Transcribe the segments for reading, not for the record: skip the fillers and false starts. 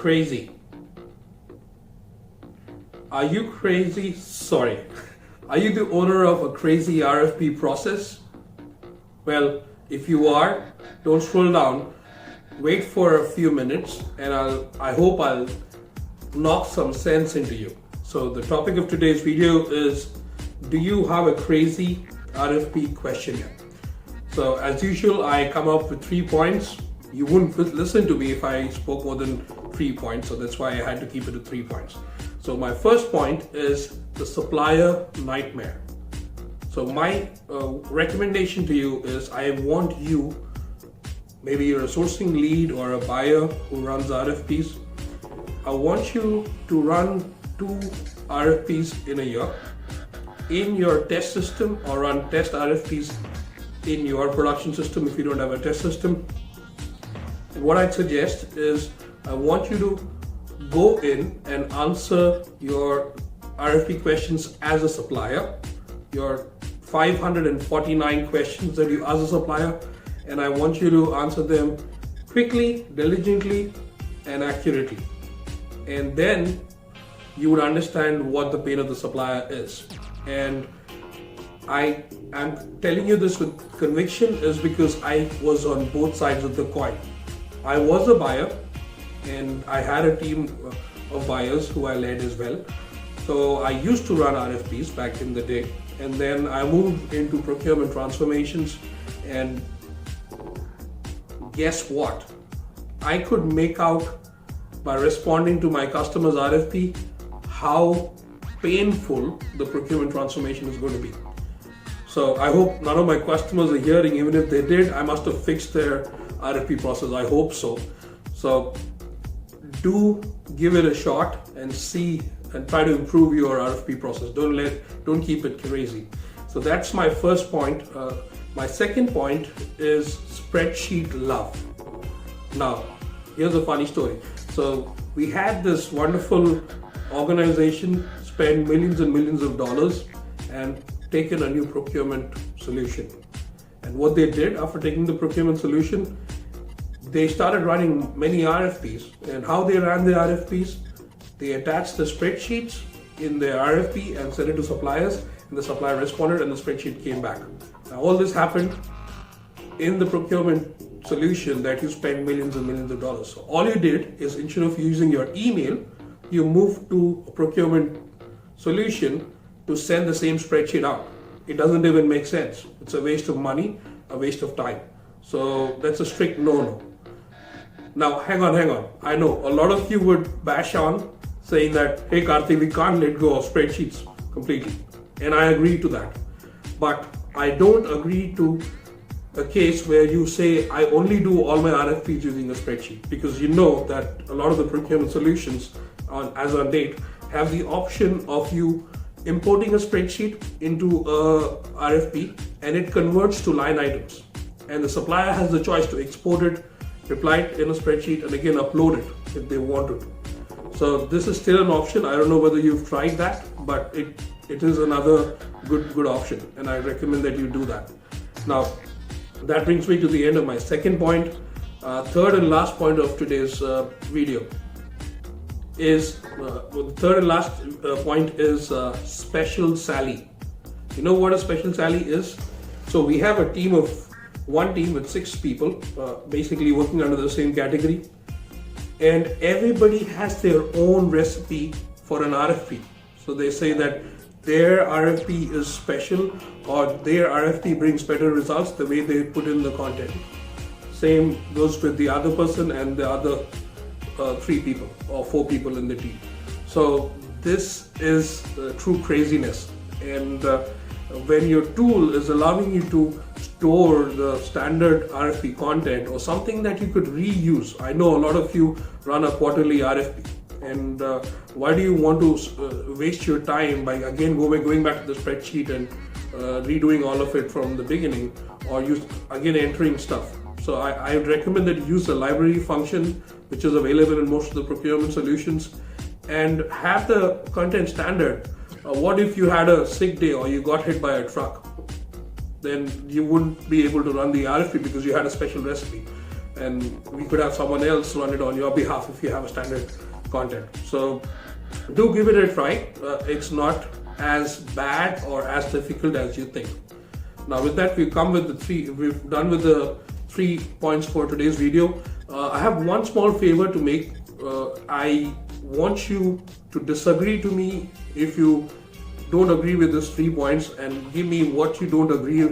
crazy? Are you crazy? Sorry. Are you the owner of a crazy RFP process? Well, if you are, don't scroll down. Wait for a few minutes and I hope I'll knock some sense into you. So the topic of today's video is, do you have a crazy RFP questionnaire? So as usual, I come up with 3 points. You wouldn't listen to me if I spoke more than 3 points, so that's why I had to keep it to 3 points. So my first point is the supplier nightmare. So my recommendation to you is, I want you, maybe you're a sourcing lead or a buyer who runs RFPs, I want you to run 2 RFPs in a year in your test system, or run test RFPs in your production system if you don't have a test system. And what I'd suggest is, I want you to go in and answer your RFP questions as a supplier, your 549 questions that you ask a supplier, and I want you to answer them quickly, diligently, and accurately. And then you would understand what the pain of the supplier is. And I am telling you this with conviction is because I was on both sides of the coin. I was a buyer and I had a team of buyers who I led as well. So I used to run RFPs back in the day, and then I moved into procurement transformations, and guess what? I could make out by responding to my customer's RFP how painful the procurement transformation is going to be. So I hope none of my customers are hearing. Even if they did, I must have fixed their RFP process. I hope so. So do give it a shot and see and try to improve your RFP process. Don't keep it crazy. So that's my first point. My second point is Spreadsheet Love. Now, here's a funny story. So we had this wonderful organization spend millions and millions of dollars and taken a new procurement solution. And what they did after taking the procurement solution, they started running many RFPs. And how they ran the RFPs, they attached the spreadsheets in their RFP and sent it to suppliers, and the supplier responded and the spreadsheet came back. Now all this happened in the procurement solution that you spend millions and millions of dollars. So all you did is, instead of using your email, you moved to a procurement solution to send the same spreadsheet out. It doesn't even make sense. It's a waste of money, a waste of time. So that's a strict no-no. Now, hang on. I know a lot of you would bash on saying that, hey Karthi, we can't let go of spreadsheets completely. And I agree to that. But I don't agree to a case where you say, I only do all my RFPs using a spreadsheet, because you know that a lot of the procurement solutions as on date have the option of you importing a spreadsheet into a RFP, and it converts to line items. And the supplier has the choice to export it, reply it in a spreadsheet, and again upload it if they want to. So this is still an option. I don't know whether you've tried that, but it is another good option, and I recommend that you do that. Now, that brings me to the end of my second point. Third and last point of today's video is, the third and last point is Special Sally. You know what a Special Sally is? So we have one team with 6 people, basically working under the same category, and everybody has their own recipe for an RFP. So they say that their RFP is special, or their RFP brings better results the way they put in the content. Same goes with the other person and the other 3 people or 4 people in the team. So this is true craziness. And when your tool is allowing you to store the standard RFP content or something that you could reuse. I know a lot of you run a quarterly RFP, and why do you want to waste your time by again going back to the spreadsheet and redoing all of it from the beginning, or again entering stuff? So I would recommend that you use the library function, which is available in most of the procurement solutions, and have the content standard. What if you had a sick day or you got hit by a truck? Then you wouldn't be able to run the RFP because you had a special recipe. and we could have someone else run it on your behalf if you have a standard content. So do give it a try. It's not as bad or as difficult as you think. Now with that, we've done with the 3 points for today's video. I have one small favor to make. I want you to disagree to me if you don't agree with these 3 points, and give me what you don't agree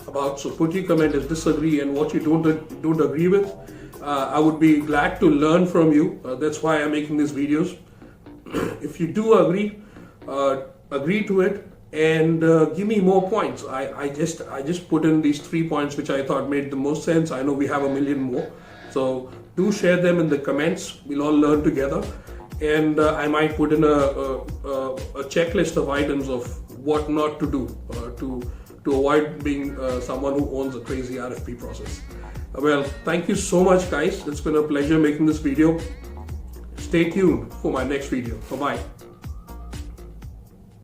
about. So put your comment as disagree and what you don't agree with. I would be glad to learn from you. That's why I'm making these videos. If you do agree, agree to it and give me more points. I just put in these 3 points which I thought made the most sense. I know we have a million more, so do share them in the comments. We'll all learn together, and I might put in a checklist of items of what not to do to avoid being someone who owns a crazy RFP process. Well, thank you so much, guys. It's been a pleasure making this video. Stay tuned for my next video. Bye-bye.